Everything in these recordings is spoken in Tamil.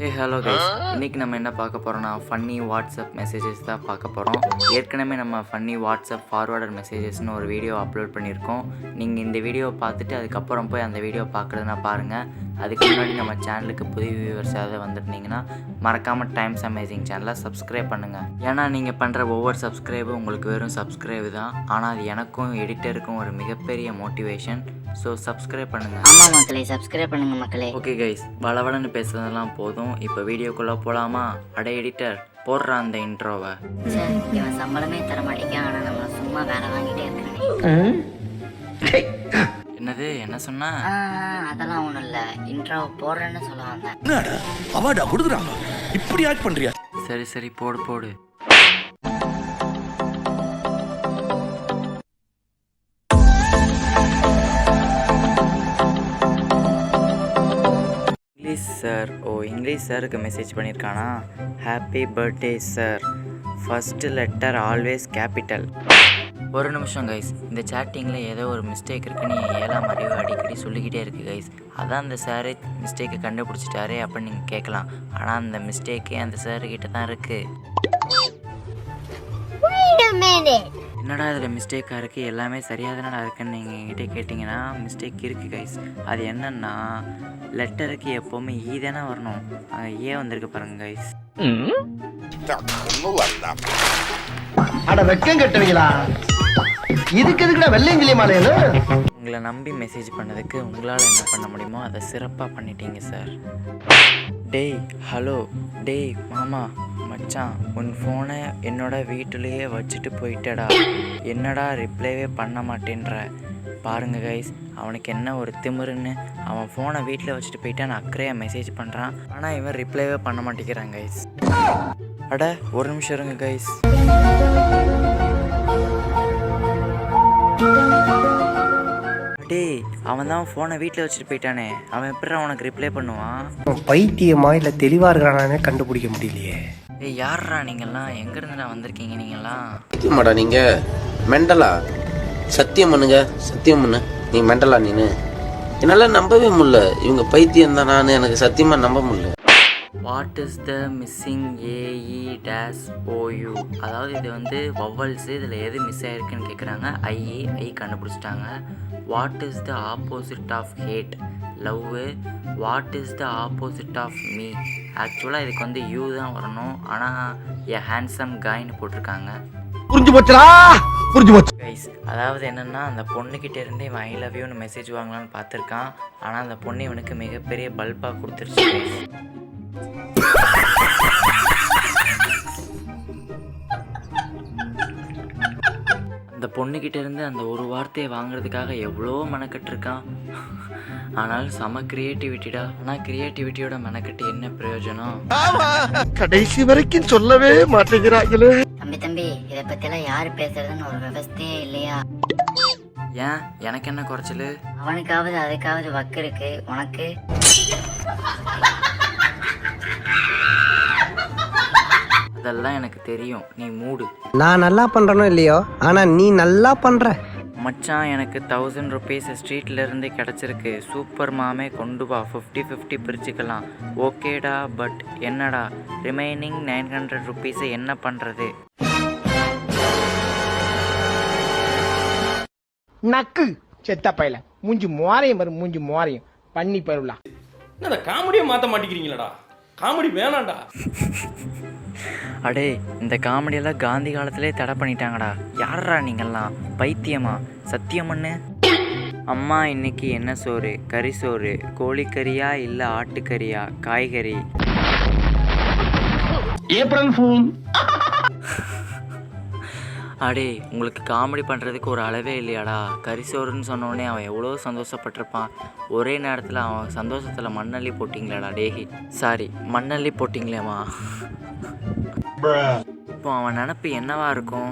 ஹலோ கைஸ், இன்றைக்கி நம்ம என்ன பார்க்க போகிறோம்னா ஃபன்னி வாட்ஸ்அப் மெசேஜஸ் தான் பார்க்க போகிறோம். ஏற்கனவே நம்ம ஃபன்னி வாட்ஸ்அப் ஃபார்வர்டர் மெசேஜஸ்னு ஒரு வீடியோ அப்லோட் பண்ணியிருக்கோம். நீங்கள் இந்த வீடியோவை பார்த்துட்டு அதுக்கப்புறம் போய் அந்த வீடியோ பார்க்குறதுனா பாருங்கள். அதுக்கு முன்னாடி நம்ம சேனலுக்கு புதிய வியூவர்ஸ் ஏதாவது வந்துருந்தீங்கன்னா மறக்காமல் டைம்ஸ் அமேசிங் சேனலை சப்ஸ்கிரைப் பண்ணுங்கள். ஏன்னா நீங்கள் பண்ணுற ஒவ்வொரு சப்ஸ்கிரைபும் உங்களுக்கு வெறும் சப்ஸ்கிரைபு தான், ஆனால் அது எனக்கும் எடிட்டருக்கும் ஒரு மிகப்பெரிய மோட்டிவேஷன். ஸோ சப்ஸ்கிரைப் பண்ணுங்கள். ஆமாம் மக்களே, சப்ஸ்கிரைப் பண்ணுங்க மக்களே. ஓகே கைஸ், வளவளன்னு பேசுறதெல்லாம் போதும். இப்போ வீடியோக்குள்ளே போகலாமா? அடே எடிட்டர், போடுற அந்த இன்ட்ரோவை. சார், இவன் சம்பளமே தர மாட்டேங்க, ஆனால் நம்ம சும்மா வேலை வாங்கிட்டே இருக்கேன். என்னது, என்ன சொன்னா? அதெல்லாம் ஒன்றும் இல்லை, இன்ட்ரோ போடுறேன்னு சொல்ல வந்தேன். என்னடா அவார்டா கொடுக்குறாங்க, இப்படி ஆக்ட் பண்றியா? சரி சரி, போடு போடு. இங்கிலீஷ் சார், இங்கிலீஷ் சாருக்கு மெசேஜ் பண்ணியிருக்கானா? Happy birthday sir, first letter always capital. ஒரு நிமிஷம் கைஸ், இந்த சேட்டிங்கில் ஏதோ ஒரு மிஸ்டேக் இருக்குன்னு என் 7ஆம் அறிவு அடிக்கடி சொல்லிக்கிட்டே இருக்குது கைஸ். அதான் அந்த சாரே மிஸ்டேக்கை கண்டுபிடிச்சிட்டாரே அப்படின்னு நீங்கள் கேட்கலாம். ஆனால் அந்த மிஸ்டேக்கே அந்த சாருக்கிட்ட தான் இருக்குது. என்னடா இதில் மிஸ்டேக்காக இருக்குது, எல்லாமே சரியாக தானடா இருக்குன்னு நீங்கள் என்கிட்ட கேட்டிங்கன்னா மிஸ்டேக் இருக்குது கைஸ். அது என்னன்னா, லெட்டருக்கு எப்போவுமே ஈ தானே வரணும், அங்கே ஏ வந்திருக்கு பாருங்க கைஸ். அட வெக்கம் கட்டுவீங்களா? இதுக்கு எதுக்குடா வெள்ளையங்கிலி மாலையில? உங்களை நம்பி மெசேஜ் பண்ணதுக்கு உங்களால் என்ன பண்ண முடியுமோ அதை சிறப்பாக பண்ணிட்டீங்க சார். டேய் ஹலோ, டேய் மாமா, மச்சான், உன் ஃபோனை என்னோட வீட்டிலையே வச்சுட்டு போயிட்டடா, என்னடா ரிப்ளைவே பண்ண மாட்டேன்ற. பாருங்க கைஸ், அவனுக்கு என்ன ஒரு திமிருன்னு. அவன் ஃபோனை வீட்டில் வச்சுட்டு போயிட்டான், அக்கறையாக மெசேஜ் பண்ணுறான், ஆனால் இவன் ரிப்ளைவே பண்ண மாட்டேங்கிறான் கைஸ். அட ஒரு நிமிஷம் இருங்க கைஸ். டேய், அவன் தான் ஃபோனை வீட்டில் வச்சுட்டு போயிட்டானே, அவன் எப்படி அவனுக்கு ரிப்ளை பண்ணுவான்? பைத்தியமா இல்ல தெளிவா இருக்கிறானே கண்டுபிடிக்க முடியலையே. ஏய், யார்ரா நீங்கள்லாம், எங்கேருந்துடா வந்திருக்கீங்க நீங்கள்லாம்? சத்தியமாடா நீங்க மெண்டலா? சத்தியம் பண்ணுங்க, சத்தியம் பண்ணு. நீ மெண்டலா? நீனு என்னால் நம்பவே முடியல. இவங்க பைத்தியம் தான், நான் எனக்கு சத்தியமாக நம்ப முடியல. What is the missing AE-OU? அதாவது இது வந்து வவல்ஸு, இதில் எது மிஸ் ஆகிருக்குன்னு கேட்குறாங்க. ஐ கண்டுபிடிச்சிட்டாங்க. What is the opposite of hate? Love. What is the opposite of me? ஆக்சுவலாக இதுக்கு வந்து யூ தான் வரணும், ஆனால் எ ஹேண்ட்ஸம் காய்னு போட்டிருக்காங்க. புரிஞ்சு போச்சுடா, புரிஞ்சு போச்சு கைஸ். அதாவது என்னென்னா, அந்த பொண்ணுக்கிட்ட இருந்து இவன் ஐ லவ் யூன்னு மெசேஜ் வாங்கலான்னு பார்த்துருக்கான், ஆனால் அந்த பொண்ணு இவனுக்கு மிகப்பெரிய பல்பாக கொடுத்துருச்சு கைஸ். அந்த பொண்ணுக்கிட்ட இருந்து அந்த ஒரு வார்த்தையை வாங்குறதுக்காக எவ்வளோ மெனக்கட்டிருக்கான். ஆனால் செம கிரியேட்டிவிட்டிடா. ஆனால் கிரியேட்டிவிட்டியோட மெனக்கட்டு என்ன பிரயோஜனம்? கடைசி வரைக்கும் சொல்லவே மாட்டேங்கிறாங்களே. தம்பி, இதை பற்றியெல்லாம் யார் பேசுறதுன்னு ஒரு விவஸ்தையே இல்லையா? ஏன், எனக்கு என்ன குறைச்சல்? அவனுக்காவது அதுக்காவது வக்கு இருக்கு, உனக்கு? அதெல்லாம் எனக்கு தெரியும், நீ மூடு. நான் நல்லா பண்றனோ இல்லையோ, ஆனா நீ நல்லா பண்ற. மச்சான், எனக்கு 1000 ருபீஸ் ஸ்ட்ரீட்ல இருந்து கிடச்சிருக்கு. சூப்பர் மாமே, கொண்டு வா, 50-50 பிரிச்சுக்கலாம். ஓகேடா, பட் என்னடா ரிமைனிங் 900 ருபீஸை என்ன பண்ணுறது? நக்கு செத்த பையல, மூஞ்சி மோரையும் வரும், மூஞ்சி மோரையும் பண்ணி பருவலா. என்ன காமெடியை மாற்ற மாட்டேங்கிறீங்களாடா? காமெடி வேணாண்டா. அடே, இந்த காமெடியெல்லாம் காந்தி காலத்திலே தடை பண்ணிட்டாங்கடா. யாரா நீங்கள்லாம், பைத்தியமா? சத்தியம் பண்ணு. அம்மா, இன்னைக்கு என்ன சோறு? கறி சோறு. கோழிக்கறியா இல்லை ஆட்டுக்கறியா? காய்கறி. April fool. அடே, உங்களுக்கு காமெடி பண்ணுறதுக்கு ஒரு அளவே இல்லையாடா? கரிசோறுன்னு சொன்னோடனே அவன் எவ்வளோ சந்தோஷப்பட்டிருப்பான். ஒரே நேரத்தில் அவன் சந்தோஷத்தில் மண்ணள்ளி போட்டிங்களாடா. டேஹி, சாரி, மண்ணள்ளி போட்டிங்களேம்மா. இப்போ அவன் நினப்பு என்னவா இருக்கும்?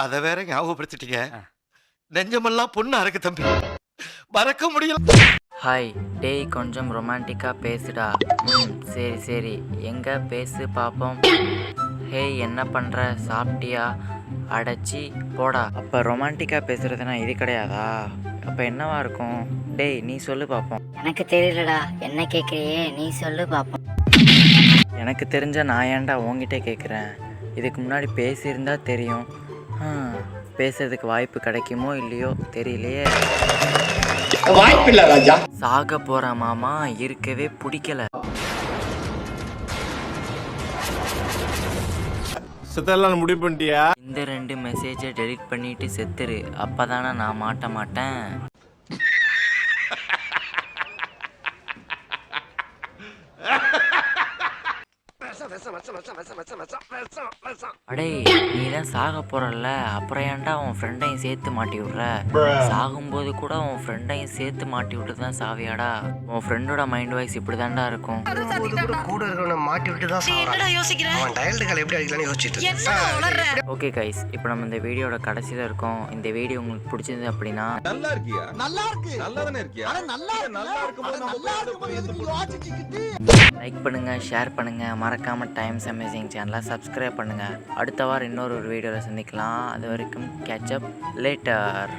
அத வேற ஞாபகப்படுத்திட்டீங்க. நெஞ்சமெல்லாம் பொண்ணா இருக்கு தம்பி, மறக்க முடியல. ஹாய் டேய், கொஞ்சம் ரொமான்டிக்காக பேசுடா. சரி சரி, எங்கே பேசு பார்ப்போம். ஹேய், என்ன பண்ணுற? சாப்பிட்டியா? அடைச்சி போடா. அப்போ ரொமான்டிக்காக பேசுகிறதுனா இது கிடையாதா? அப்போ என்னவா இருக்கும்? டேய், நீ சொல்லு பார்ப்போம். எனக்கு தெரியலடா, என்ன கேட்குறியே, நீ சொல்லு பார்ப்போம். எனக்கு தெரிஞ்ச நான் ஏன்டா உன்கிட்ட கேட்குறேன். இதுக்கு முன்னாடி பேசியிருந்தா தெரியும். பேசுறதுக்கு வாய்ப்பு கிடைக்குமோ இல்லையோ தெரியலையே. வாய்ப்பில்லை ராஜா. சாக போகிற மாமா இருக்கவே பிடிக்கல. செத்தெல்லாம் முடிவு பண்ணிட்டியா? இந்த 2 மெசேஜை டெலீட் பண்ணிட்டு செத்துரு, அப்பதானே நான் மாட்ட மாட்டேன். அடே நீ தான் சாக போறல்ல, அப்புறம் ஏன்டா உன் ஃப்ரெண்டையும் சேர்த்து மாட்டி விடுற? சாகும்போது கூட உன் ஃப்ரெண்டையும் சேர்த்து மாட்டி விட்டு தான் சாவியாடா? உன் ஃப்ரெண்டோட மைண்ட் வாய்ஸ் இப்படி தான்டா இருக்கும். கூட இருக்கிறவனை மாட்டி விட்டு தான் அவன் டயல்டுகளை எப்படி அடிக்கலாம்னு யோசிச்சுட்டு. ஓகே கைஸ், இப்போ நம்ம இந்த வீடியோட கடைசியில் இருக்கோம். இந்த வீடியோ உங்களுக்கு பிடிச்சது அப்படின்னா நல்லா இருக்கியா? நல்லா இருக்கு. நல்லா தானே இருக்கியா? நல்லா இருக்கும்போது லைக் பண்ணுங்க, ஷேர் பண்ணுங்க, மறக்காம டைம்ஸ் அமேசிங் சேனலை சப்ஸ்கிரைப் பண்ணுங்க. அடுத்த வாரம் இன்னொரு வீடியோவில் சந்திக்கலாம். அது வரைக்கும் கேட்ச் அப் லேட்டர்.